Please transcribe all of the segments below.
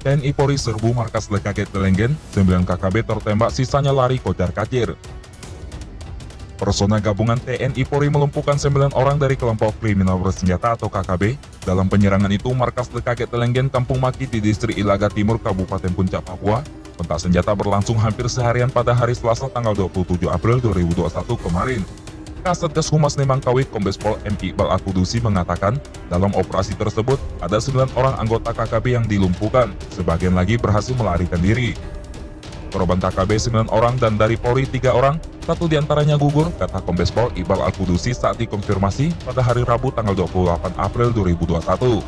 TNI Polri serbu markas Lekaget Telenggen, 9 KKB tertembak sisanya lari kocar-kacir. Personel gabungan TNI Polri melumpuhkan 9 orang dari kelompok kriminal bersenjata atau KKB. Dalam penyerangan itu, markas Lekaget Telenggen Kampung Maki di distrik Ilaga Timur, Kabupaten Puncak, Papua, kontak senjata berlangsung hampir seharian pada hari Selasa tanggal 27 April 2021 kemarin. Kasatgas Humas Nemangkawi Kombes Pol M. Iqbal Al-Qudusi mengatakan, dalam operasi tersebut ada 9 orang anggota KKB yang dilumpuhkan, sebagian lagi berhasil melarikan diri. Korban KKB 9 orang dan dari Polri 3 orang, 1 diantaranya gugur, kata Kombes Pol Iqbal Al-Qudusi saat dikonfirmasi pada hari Rabu tanggal 28 April 2021.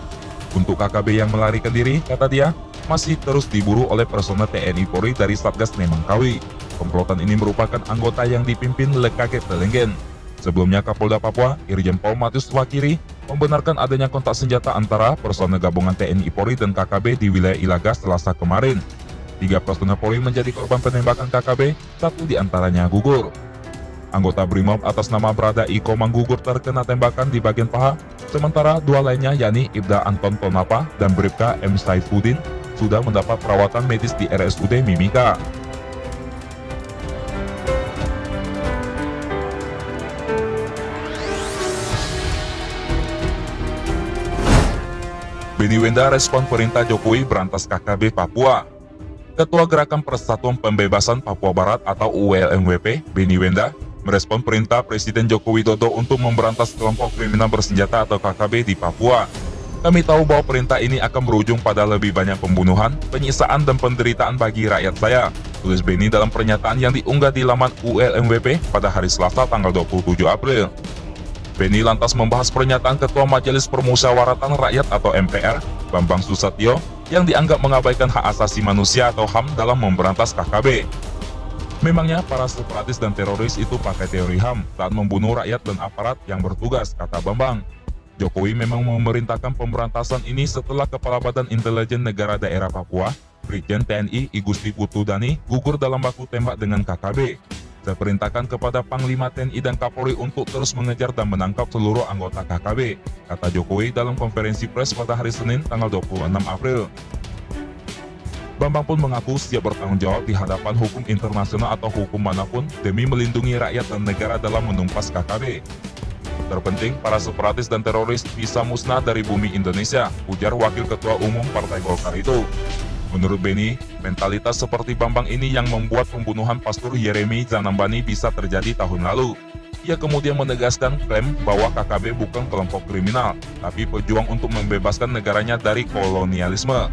Untuk KKB yang melarikan diri, kata dia, masih terus diburu oleh personel TNI Polri dari Satgas Nemangkawi. Komplotan ini merupakan anggota yang dipimpin Lekaget Telenggen. Sebelumnya Kapolda Papua, Irjen Pol Matius Wakiri, membenarkan adanya kontak senjata antara personel gabungan TNI Polri dan KKB di wilayah Ilaga Selasa kemarin. 3 personel Polri menjadi korban penembakan KKB, 1 diantaranya gugur. Anggota Brimob atas nama Brada Iko Manggugur terkena tembakan di bagian paha, sementara 2 lainnya yakni Ibda Anton Tonapa dan Bribka M. Saifuddin sudah mendapat perawatan medis di RSUD Mimika. Beni Wenda respon perintah Jokowi berantas KKB Papua. Ketua Gerakan Persatuan Pembebasan Papua Barat atau ULMWP, Beni Wenda, merespon perintah Presiden Joko Widodo untuk memberantas kelompok kriminal bersenjata atau KKB di Papua. Kami tahu bahwa perintah ini akan berujung pada lebih banyak pembunuhan, penyiksaan, dan penderitaan bagi rakyat saya, tulis Beni dalam pernyataan yang diunggah di laman ULMWP pada hari Selasa tanggal 27 April. Beni lantas membahas pernyataan Ketua Majelis Permusyawaratan Rakyat atau MPR, Bambang Susatyo, yang dianggap mengabaikan hak asasi manusia atau HAM dalam memberantas KKB. Memangnya para separatis dan teroris itu pakai teori HAM saat membunuh rakyat dan aparat yang bertugas, kata Bambang. Jokowi memang memerintahkan pemberantasan ini setelah Kepala Badan Intelijen Negara Daerah Papua, Brigjen TNI Igusti Putu Dani, gugur dalam baku tembak dengan KKB. Saya perintahkan kepada Panglima TNI dan Kapolri untuk terus mengejar dan menangkap seluruh anggota KKB, kata Jokowi dalam konferensi pers pada hari Senin tanggal 26 April. Bambang pun mengaku siap bertanggung jawab di hadapan hukum internasional atau hukum manapun demi melindungi rakyat dan negara dalam menumpas KKB. Terpenting, para separatis dan teroris bisa musnah dari bumi Indonesia, ujar Wakil Ketua Umum Partai Golkar itu. Menurut Beni, mentalitas seperti Bambang ini yang membuat pembunuhan Pastor Yeremi Zanambani bisa terjadi tahun lalu. Ia kemudian menegaskan klaim bahwa KKB bukan kelompok kriminal, tapi pejuang untuk membebaskan negaranya dari kolonialisme.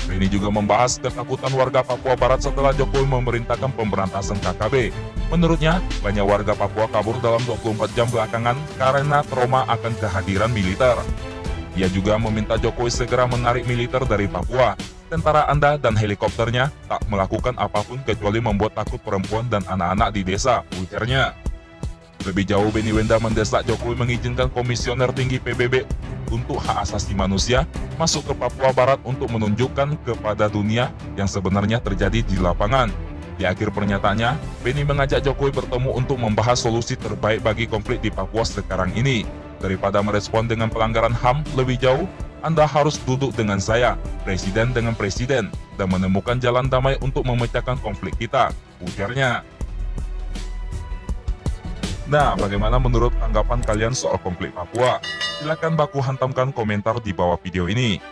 Beni juga membahas ketakutan warga Papua Barat setelah Jokowi memerintahkan pemberantasan KKB. Menurutnya, banyak warga Papua kabur dalam 24 jam belakangan karena trauma akan kehadiran militer. Ia juga meminta Jokowi segera menarik militer dari Papua. Tentara Anda dan helikopternya tak melakukan apapun kecuali membuat takut perempuan dan anak-anak di desa, ujarnya. Lebih jauh, Beni Wenda mendesak Jokowi mengizinkan Komisioner Tinggi PBB untuk Hak Asasi Manusia masuk ke Papua Barat untuk menunjukkan kepada dunia yang sebenarnya terjadi di lapangan. Di akhir pernyataannya, Beni mengajak Jokowi bertemu untuk membahas solusi terbaik bagi konflik di Papua sekarang ini. Daripada merespon dengan pelanggaran HAM lebih jauh, Anda harus duduk dengan saya, presiden dengan presiden, dan menemukan jalan damai untuk memecahkan konflik kita, ujarnya. Nah, bagaimana menurut tanggapan kalian soal konflik Papua? Silakan baku hantamkan komentar di bawah video ini.